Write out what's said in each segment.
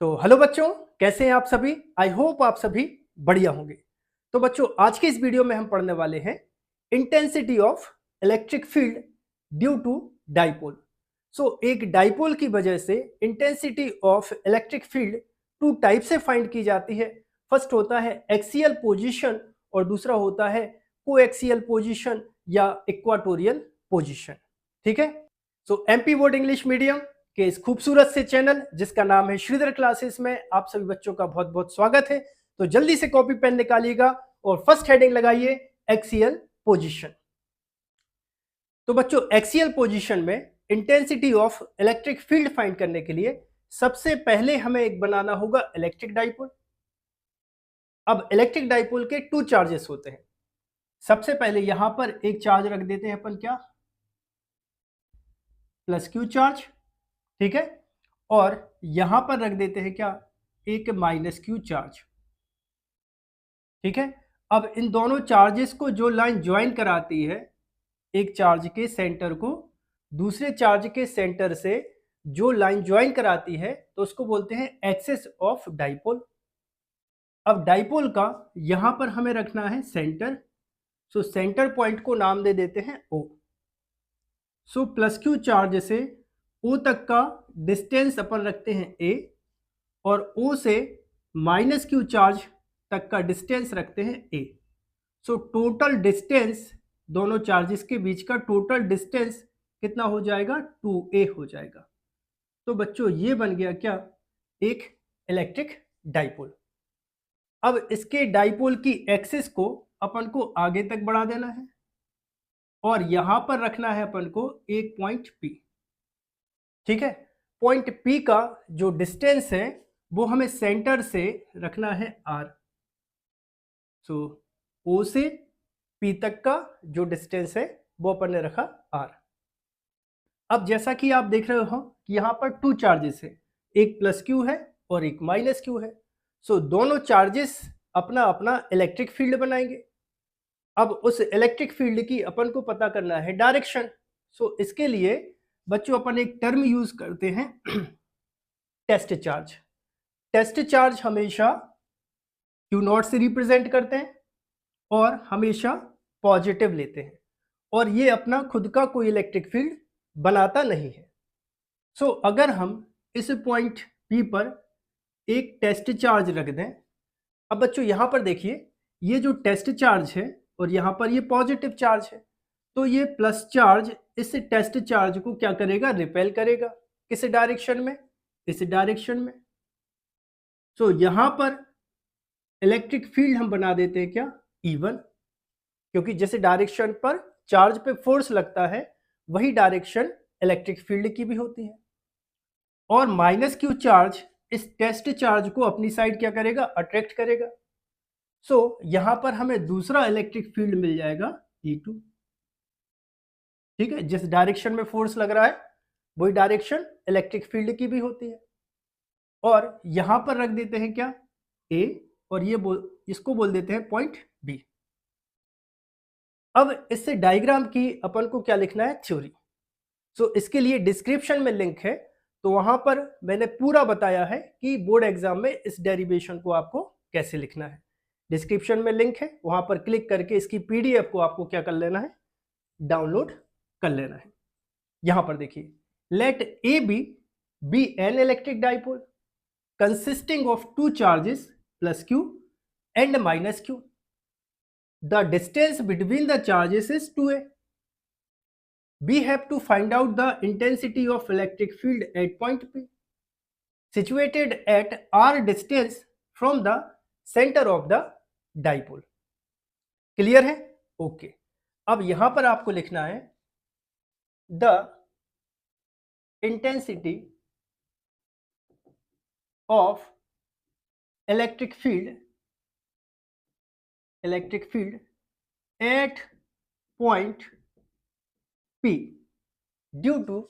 तो हेलो बच्चों, कैसे हैं आप सभी। आई होप आप सभी बढ़िया होंगे। तो बच्चों, आज के इस वीडियो में हम पढ़ने वाले हैं intensity of electric field due to dipole. एक डाइपोल की वजह से intensity of electric field two type से फाइंड की जाती है। फर्स्ट होता है एक्सियल पोजीशन और दूसरा होता है कोएक्सियल पोजीशन या इक्वाटोरियल पोजीशन। ठीक है। एमपी बोर्ड इंग्लिश मीडियम के इस खूबसूरत से चैनल जिसका नाम है श्रीधर क्लासेस में आप सभी बच्चों का बहुत बहुत स्वागत है। तो जल्दी से कॉपी पेन निकालिएगा और फर्स्ट हेडिंग लगाइए एक्सियल पोजीशन। तो बच्चों, एक्सियल पोजीशन में intensity of electric field find करने के लिए सबसे पहले हमें एक बनाना होगा इलेक्ट्रिक डाइपोल। अब इलेक्ट्रिक डाइपोल के टू चार्जेस होते हैं। सबसे पहले यहां पर एक चार्ज रख देते हैं अपन, क्या, प्लस क्यू चार्ज। ठीक है। और यहां पर रख देते हैं क्या, एक माइनस क्यू चार्ज। ठीक है। अब इन दोनों चार्जेस को जो लाइन ज्वाइन कराती है एक चार्ज के सेंटर को दूसरे चार्ज के सेंटर से जो लाइन ज्वाइन कराती है तो उसको बोलते हैं एक्सिस ऑफ डाइपोल। अब डाइपोल का यहां पर हमें रखना है सेंटर। सेंटर पॉइंट को नाम दे देते हैं O। प्लस क्यू चार्ज से O तक का डिस्टेंस अपन रखते हैं A और O से माइनस क्यू चार्ज तक का डिस्टेंस रखते हैं A। टोटल डिस्टेंस दोनों चार्जेस के बीच का टोटल डिस्टेंस कितना हो जाएगा, 2A हो जाएगा। तो बच्चों, ये बन गया क्या, एक इलेक्ट्रिक डाइपोल। अब इसके डाइपोल की एक्सिस को अपन को आगे तक बढ़ा देना है और यहां पर रखना है अपन को एक पॉइंट P। ठीक है। पॉइंट P का जो डिस्टेंस है वो हमें सेंटर से रखना है R। O से P तक का जो डिस्टेंस है वो अपन ने रखा R। अब जैसा कि आप देख रहे हो कि यहाँ पर टू चार्जेस है, एक प्लस क्यू है और एक माइनस क्यू है। दोनों चार्जेस अपना अपना इलेक्ट्रिक फील्ड बनाएंगे। अब उस इलेक्ट्रिक फील्ड की अपन को पता करना है डायरेक्शन। इसके लिए बच्चों अपन एक टर्म यूज करते हैं टेस्ट चार्ज। टेस्ट चार्ज हमेशा क्यू नॉट से रिप्रेजेंट करते हैं और हमेशा पॉजिटिव लेते हैं और ये अपना खुद का कोई इलेक्ट्रिक फील्ड बनाता नहीं है। अगर हम इस पॉइंट P पर एक टेस्ट चार्ज रख दें। अब बच्चों यहां पर देखिए, ये जो टेस्ट चार्ज है और यहां पर ये पॉजिटिव चार्ज है, तो ये प्लस चार्ज इस टेस्ट चार्ज को क्या करेगा, रिपेल करेगा। किस डायरेक्शन में, इस डायरेक्शन में। यहां पर इलेक्ट्रिक फील्ड हम बना देते हैं क्या, E1, क्योंकि जिस डायरेक्शन पर चार्ज पे फोर्स लगता है वही डायरेक्शन इलेक्ट्रिक फील्ड की भी होती है। और माइनस क्यू चार्ज इस टेस्ट चार्ज को अपनी साइड क्या करेगा, अट्रैक्ट करेगा। यहां पर हमें दूसरा इलेक्ट्रिक फील्ड मिल जाएगा E2। ठीक है। जिस डायरेक्शन में फोर्स लग रहा है वही डायरेक्शन इलेक्ट्रिक फील्ड की भी होती है। और यहां पर रख देते हैं क्या, A और इसको बोल देते हैं पॉइंट B। अब इससे डायग्राम की अपन को क्या लिखना है, थ्योरी। इसके लिए डिस्क्रिप्शन में लिंक है, तो वहां पर मैंने पूरा बताया है कि बोर्ड एग्जाम में इस डेरिवेशन को आपको कैसे लिखना है। डिस्क्रिप्शन में लिंक है, वहां पर क्लिक करके इसकी पीडीएफ को आपको क्या कर लेना है, डाउनलोड कर लेना है। यहां पर देखिए, let A B an electric dipole consisting of two charges plus Q and minus Q. The distance between the charges is 2A. We have to find out the intensity of electric field at point P, situated at R distance from the center of the dipole. Clear है? Okay. अब यहां पर आपको लिखना है the intensity of electric field at point P due to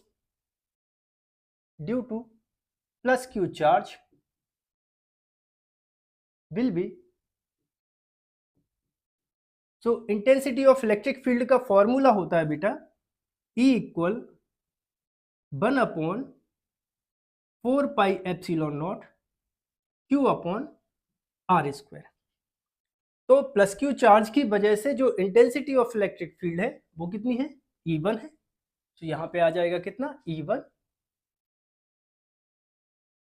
plus Q charge will be, intensity of electric field का formula होता है बेटा E = 1/4 pi epsilon naught Q upon R square. तो प्लस क्यू चार्ज की वजह से जो intensity of electric field है वो कितनी है, E1 है। तो यहां पे आ जाएगा कितना, E1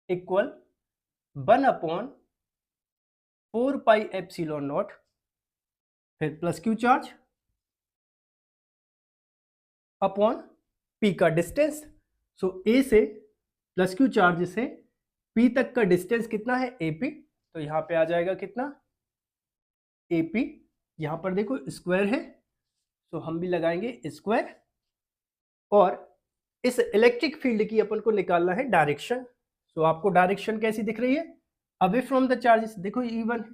equal 1 upon 4 pi epsilon naught, फिर plus Q charge upon P का डिस्टेंस। सो ए से प्लस क्यू चार्ज से पी तक का डिस्टेंस कितना है, एपी। तो यहां पे आ जाएगा कितना, एपी। यहां पर देखो स्क्वायर है तो हम भी लगाएंगे स्क्वायर। और इस इलेक्ट्रिक फील्ड की अपन को निकालना है डायरेक्शन। तो आपको डायरेक्शन कैसी दिख रही है, अवे फ्रॉम द चार्जेस। देखो E1 है,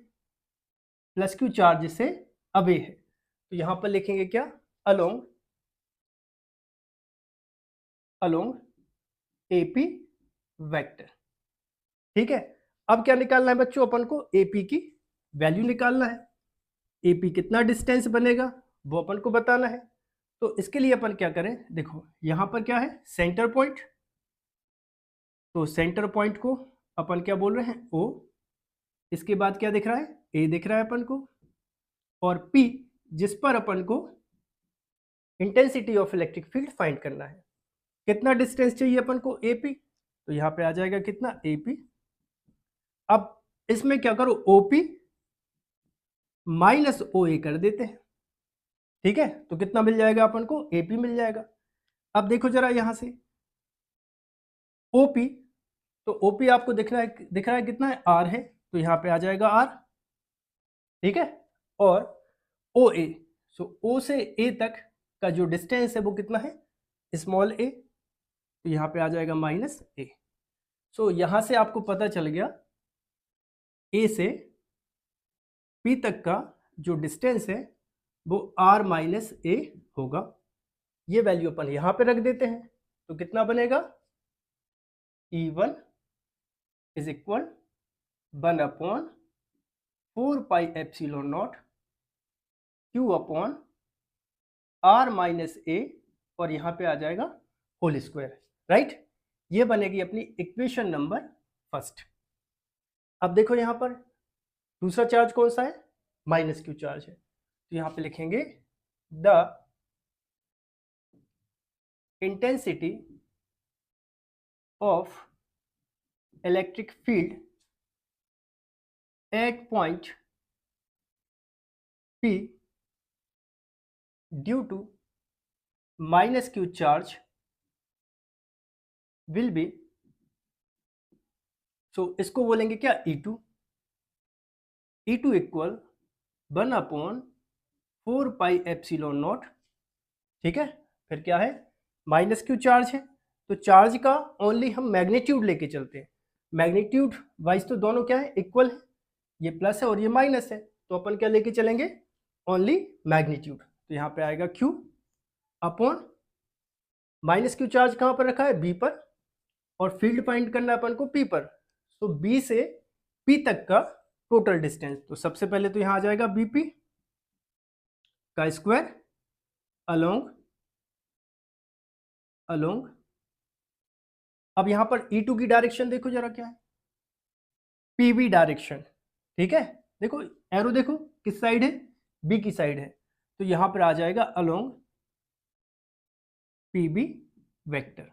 प्लस क्यू चार्ज से अवे है, तो यहां पर लिखेंगे क्या, अलोंग एपी वेक्टर। ठीक है। अब क्या निकालना है बच्चों, अपन को एपी की वैल्यू निकालना है। एपी कितना डिस्टेंस बनेगा वो अपन को बताना है। तो इसके लिए अपन क्या करें, देखो यहां पर क्या है, सेंटर पॉइंट। तो सेंटर पॉइंट को अपन क्या बोल रहे हैं, ओ। इसके बाद क्या दिख रहा है, ए दिख रहा है अपन को। और पी जिस पर अपन को intensity of electric field find करना है। कितना डिस्टेंस चाहिए अपन को, एपी। तो यहां पे आ जाएगा कितना, एपी। अब इसमें क्या करो, ओपी माइनस ओ ए कर देते हैं। ठीक है, तो कितना मिल जाएगा अपन को, एपी मिल जाएगा। अब देखो जरा यहां से ओपी, तो ओपी आपको दिख रहा है कितना है, आर है। तो यहां पे आ जाएगा आर। ठीक है। और ओ ए, सो ओ से ए तक का जो डिस्टेंस है वो कितना है, स्मॉल ए। तो यहां पे आ जाएगा माइनस ए। सो यहां से आपको पता चल गया ए से पी तक का जो डिस्टेंस है वो आर माइनस ए होगा। ये वैल्यू अपन यहां पे रख देते हैं। तो कितना बनेगा, E1 is equal 1 upon 4 pi epsilon naught Q upon R minus A, और यहां पे आ जाएगा होल स्क्वायर। राइट, ये बनेगी अपनी इक्वेशन नंबर फर्स्ट। अब देखो यहां पर दूसरा चार्ज कौन सा है, माइनस क्यू चार्ज है। तो यहां पे लिखेंगे the intensity of electric field at point P due to minus Q charge will be, so इसको बोलेंगे क्या, E2 equal 1 upon 4 pi epsilon naught. ठीक है, फिर क्या है, माइनस क्यू चार्ज है तो चार्ज का ओनली हम मैग्नीट्यूड लेके चलते हैं। मैग्नीट्यूड वाइज तो दोनों क्या है, इक्वल है। ये प्लस है और ये माइनस है, तो अपन क्या लेके चलेंगे, ओनली मैग्नीट्यूड। तो यहाँ पे आएगा Q upon minus Q charge कहाँ पर रखा है, बी पर, और फील्ड फाइंड करना है अपन को पी पर। तो बी से पी तक का टोटल डिस्टेंस, तो सबसे पहले तो यहाँ आ जाएगा बीपी का स्क्वायर अलोंग अब यहां पर E2 की डायरेक्शन देखो जरा क्या है, पीबी डायरेक्शन। ठीक है, देखो एरो देखो किस साइड है, बी की साइड है। तो यहां पर आ जाएगा अलोंग पीबी वेक्टर।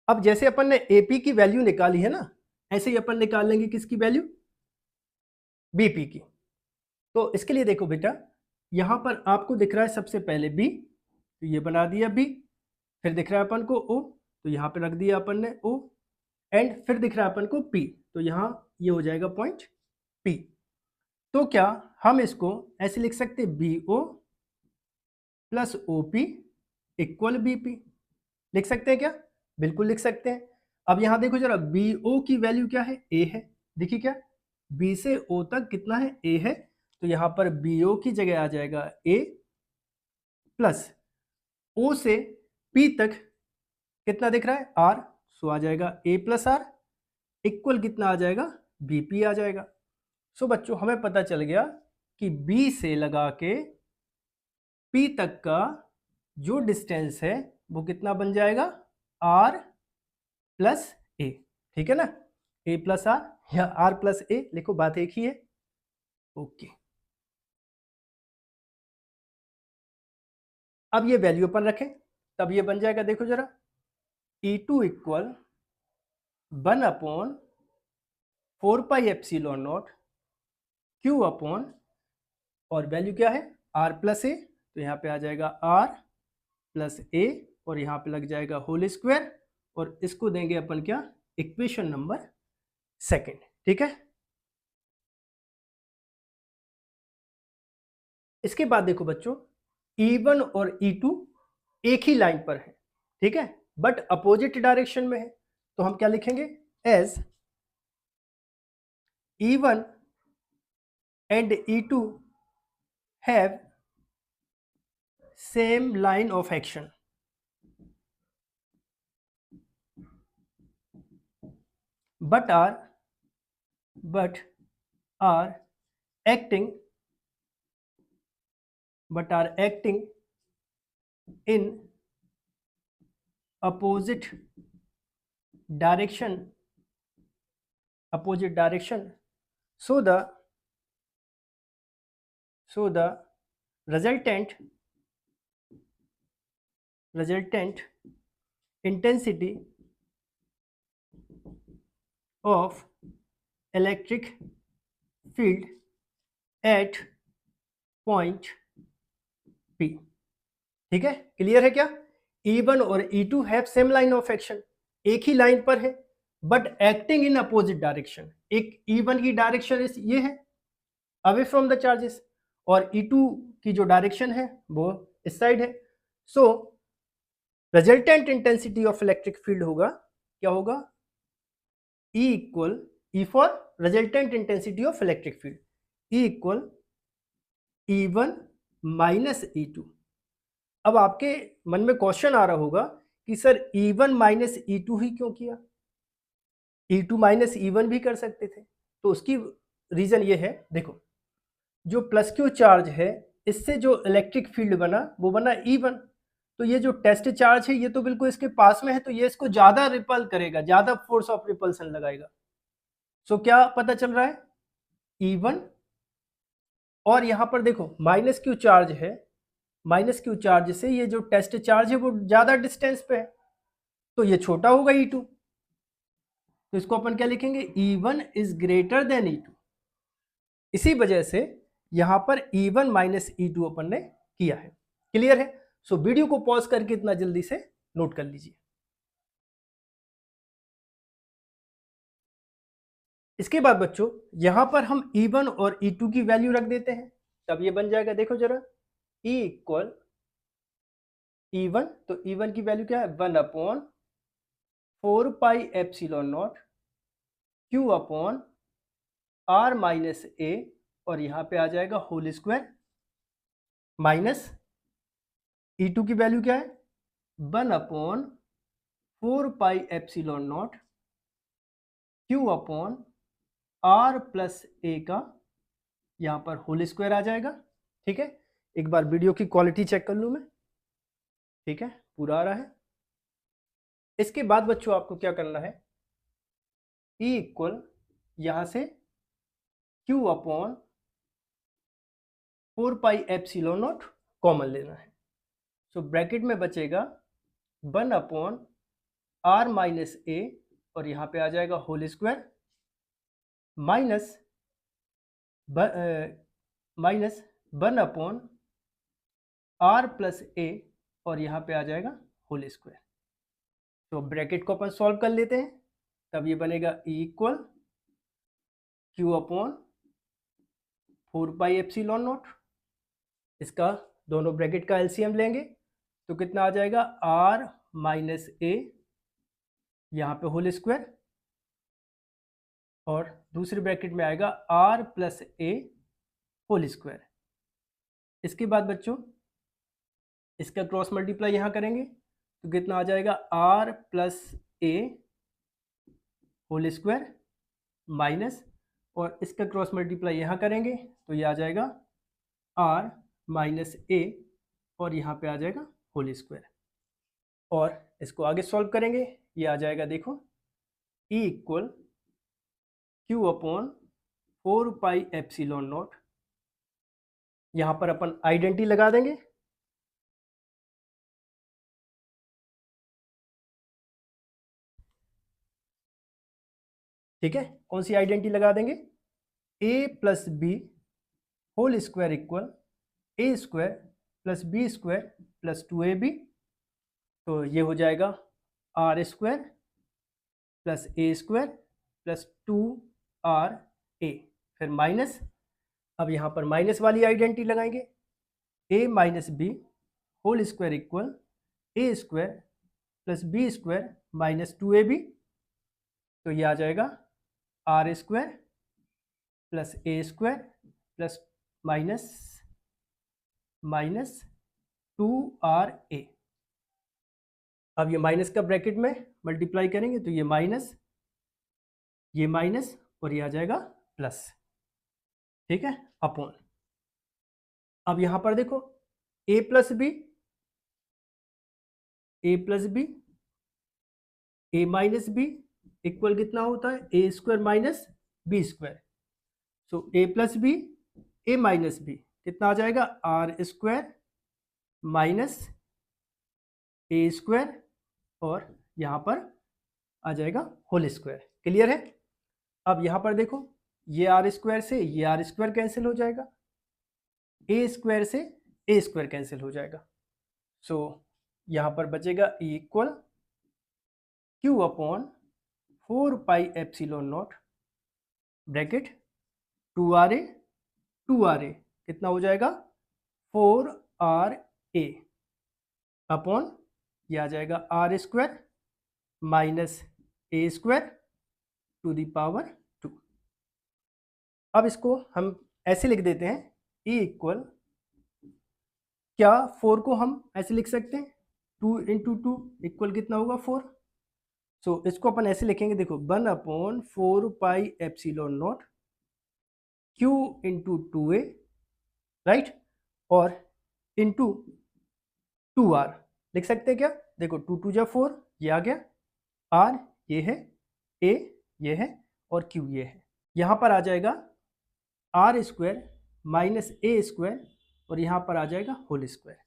अब जैसे अपन ने एपी की वैल्यू निकाली है ना, ऐसे ही अपन निकाल लेंगे किसकी वैल्यू, बीपी की। तो इसके लिए देखो बेटा, यहां पर आपको दिख रहा है सबसे पहले बी, तो ये बना दिया बी। फिर दिख रहा है अपन को ओ, तो यहां पे रख दिया अपन ने ओ। एंड फिर दिख रहा है अपन को पी, तो यहां ये हो जाएगा पॉइंट पी। तो क्या हम इसको ऐसे लिख सकते, B O plus O P equal B P, लिख सकते हैं क्या, बिल्कुल लिख सकते हैं। अब यहां देखो जरा, बी ओ की वैल्यू क्या है, ए है। देखिए क्या, बी से ओ तक कितना है, ए है। तो यहां पर बी ओ की जगह आ जाएगा ए, प्लस ओ से पी तक कितना दिख रहा है, आर। सो आ जाएगा ए प्लस आर इक्वल कितना आ जाएगा, बीपी आ जाएगा। सो बच्चों हमें पता चल गया कि बी से लगा के पी तक का जो डिस्टेंस है वो कितना बन जाएगा, आर प्लस ए। ठीक है ना। ए प्लस आर या आर प्लस ए, लिखो बात एक ही है। ओके, अब ये वैल्यू अपन रखें तब ये बन जाएगा, देखो जरा, E2 इक्वल 1/4πε0 Q अपॉन, और वैल्यू क्या है, आर प्लस ए, तो यहाँ पे आ जाएगा आर प्लस ए और यहाँ पे लग जाएगा होल स्क्वायर, और इसको देंगे अपन क्या, इक्वेशन नंबर सेकंड। ठीक है, इसके बाद देखो बच्चों, E1 और E2 एक ही लाइन पर है, ठीक है, बट अपोजिट डायरेक्शन में है, तो हम क्या लिखेंगे, as E1 and E2 have same line of action, but are acting in opposite direction, so the resultant intensity of electric field at point P। ठीक है, क्लियर है क्या, E1 और E2 have same line of action, एक ही line पर है, but acting in opposite direction. एक E1 की डायरेक्शन ये है, अवे फ्रॉम द चार्जेस, और E2 की जो डायरेक्शन है वो इस साइड है। So resultant intensity of electric field होगा, क्या होगा, E equal, E for resultant intensity of electric field, E equal E1 minus E2। अब आपके मन में क्वेश्चन आ रहा होगा कि सर E1 माइनस E2 ही क्यों किया, E2 माइनस E1 भी कर सकते थे। तो उसकी रीजन ये है, देखो, जो प्लस क्यू चार्ज है इससे जो इलेक्ट्रिक फील्ड बना वो बना E1, तो ये जो टेस्ट चार्ज है ये तो बिल्कुल इसके पास में है, तो ये इसको ज्यादा रिपल करेगा, ज्यादा फोर्स ऑफ रिपल्सन लगाएगा। सो क्या पता चल रहा है, E1, और यहां पर देखो माइनस क्यू चार्ज है, माइनस क्यू चार्ज से ये जो टेस्ट चार्ज है वो ज्यादा डिस्टेंस पे है, तो ये छोटा होगा E2, तो इसको अपन क्या लिखेंगे, E1 is greater than E2। इसी वजह से यहां पर E1 माइनस E2 अपन ने किया है। क्लियर है, सो वीडियो को पॉज करके इतना जल्दी से नोट कर लीजिए। इसके बाद बच्चों यहां पर हम E1 और E2 की वैल्यू रख देते हैं, तब ये बन जाएगा, देखो जरा, E इक्वल E1, तो E1 की वैल्यू क्या है, 1/4πε0 Q upon R minus A, और यहां पे आ जाएगा होल स्क्वायर, माइनस E2 की वैल्यू क्या है, 1/4πε0 Q अपॉन R प्लस ए का यहां पर होल स्क्वायर आ जाएगा। ठीक है, एक बार वीडियो की क्वालिटी चेक कर लूं मैं, ठीक है, पूरा आ रहा है। इसके बाद बच्चों आपको क्या करना है, E इक्वल यहां से Q अपॉन 4πε0 कॉमन लेना है, सो ब्रैकेट में बचेगा 1/R माइनस ए, और यहां पे आ जाएगा whole square, minus 1/R plus A, और यहां पे आ जाएगा होल स्क्वायर। तो ब्रैकेट को अपन सॉल्व कर लेते हैं, तब ये बनेगा E इक्वल Q अपॉन 4πε0, इसका दोनों ब्रैकेट का एलसीएम लेंगे तो कितना आ जाएगा, R माइनस ए, यहाँ पे होल स्क्वायर, और दूसरे ब्रैकेट में आएगा R प्लस ए होल स्क्वायर। इसके बाद बच्चों इसका क्रॉस मल्टीप्लाई यहाँ करेंगे तो कितना आ जाएगा, R प्लस ए होल स्क्वायर, माइनस, और इसका क्रॉस मल्टीप्लाई यहाँ करेंगे तो ये आ जाएगा R माइनस ए, और यहाँ पे आ जाएगा होल स्क्वायर, और इसको आगे सॉल्व करेंगे, ये आ जाएगा, देखो, E equal Q upon 4 pi epsilon not. यहां पर अपन आइडेंटिटी लगा देंगे। ठीक है, कौन सी आइडेंटिटी लगा देंगे? a plus b whole square equal A square plus B square plus 2ab। तो ये हो जाएगा are square plus A square plus 2ra, फिर माइनस। अब यहाँ पर माइनस वाली आइडेंटिटी लगाएंगे, a minus B whole square equal A square plus B square minus 2ab। तो ये आ जाएगा are square plus A square plus minus minus 2ra। अब ये माइनस का ब्रैकेट में मल्टीप्लाई करेंगे तो ये माइनस और ये आ जाएगा प्लस। ठीक है, अपॉन। अब यहां पर देखो a plus B a minus B equal कितना होता है? A square minus B square. So A plus B A minus B कितना आ जाएगा? Are square minus A square और यहां पर आ जाएगा होल स्क्वायर। क्लियर है? अब यहां पर देखो ये आर स्क्वायर से ये आर स्क्वायर कैंसिल हो जाएगा, ए स्क्वायर से ए स्क्वायर कैंसिल हो जाएगा। सो यहां पर बचेगा equal Q upon 4 pi epsilon naught bracket 2ra कितना हो जाएगा? 4ra अपॉन ये आ जाएगा are square minus A square to the power 2। अब इसको हम ऐसे लिख देते हैं, E इक्वल, क्या 4 को हम ऐसे लिख सकते हैं? 2 इंटू 2 इक्वल कितना होगा? 4। सो इसको अपन ऐसे लिखेंगे, देखो 1 upon 4 pi epsilon naught Q into 2a, right, और इंटू 2r लिख सकते हैं क्या? देखो 2 2 जा 4, ये आ गया, r ये है, a ये है और q ये है। यहाँ पर आ जाएगा are square minus A square और यहाँ पर आ जाएगा होल स्क्वायर।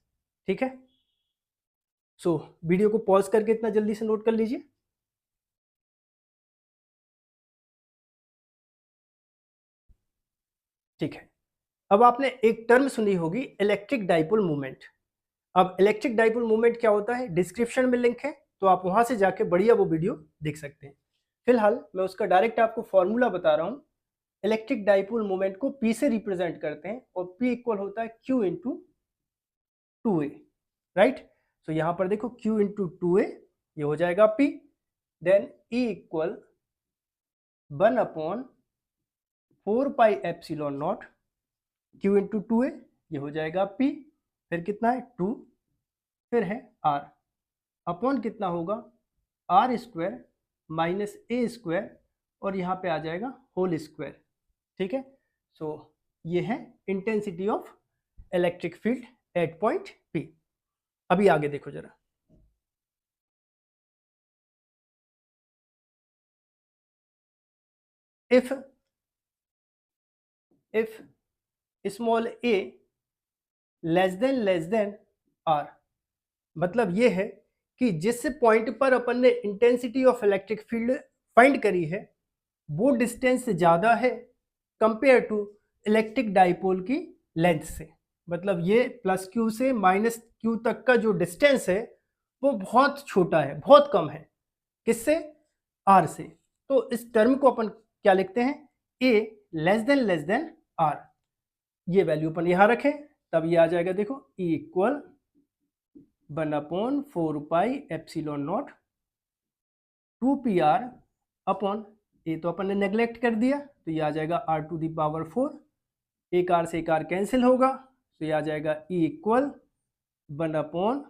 ठीक है, सो वीडियो को पॉज करके इतना जल्दी से नोट कर लीजिए। ठीक है, अब आपने एक टर्म सुनी होगी इलेक्ट्रिक डाइपोल मूवमेंट। अब इलेक्ट्रिक डाइपोल मूवमेंट क्या होता है, डिस्क्रिप्शन में लिंक है, तो आप वहां से जाके बढ़िया वो वीडियो देख सकते हैं। फिलहाल मैं उसका डायरेक्ट आपको फॉर्मूला बता रहा हूँ। इलेक्ट्रिक डाइपोल मूवमेंट को P से रिप्रेजेंट करते हैं और P इक्वल होता है Q इंटू 2a, राइट। तो यहाँ पर देखो Q इंटू 2a ये हो जाएगा P, then E equal 1 upon 4 pi epsilon naught Q into 2a ये हो जाएगा P, फिर कितना है 2, फिर है R अपॉन कितना होगा R square minus A square और यहाँ पे आ जाएगा होल स्क्वायर। ठीक है, सो ये है intensity of electric field at point P। अभी आगे देखो जरा, if small a less than r, मतलब ये है कि जिस पॉइंट पर अपन ने intensity of electric field find करी है वो डिस्टेंस ज्यादा है कंपेयर टू इलेक्ट्रिक डाइपोल की लेंथ से। मतलब ये प्लस क्यू से माइनस क्यू तक का जो डिस्टेंस है वो बहुत छोटा है, बहुत कम है, किससे? आर से। तो इस टर्म को अपन क्या लिखते हैं? A less than R. ये वैल्यू अपन यहां रखें तब ये आ जाएगा, देखो E equal 1 upon 4 pi epsilon naught 2pr upon A तो अपन ने नेग्लेक्ट कर दिया तो ये आ जाएगा r टू दी पावर 4, एक r से एक r कैंसिल होगा तो ये आ जाएगा E equal 1 upon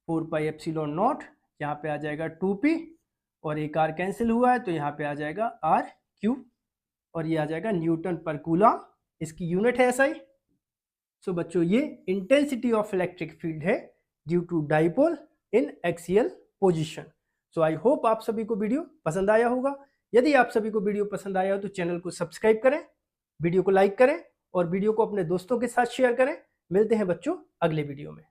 4 pi epsilon not, यहाँ पे आ जाएगा 2p और एक r कैंसिल हुआ है तो यहाँ पे आ जाएगा r क्यूब और ये आ जाएगा न्यूटन पर कूलम, इसकी यूनिट है SI। सो बच्चों ये इंटेंसिटी ऑफ इलेक्ट्रिक फील्ड है due to dipole in axial position. So I hope आप सभी को वीडियो पसंद आया होगा। यदि आप सभी को वीडियो पसंद आया हो तो चैनल को सब्सक्राइब करें, वीडियो को लाइक करें और वीडियो को अपने दोस्तों के साथ शेयर करें। मिलते हैं बच्चों अगले वीडियो में।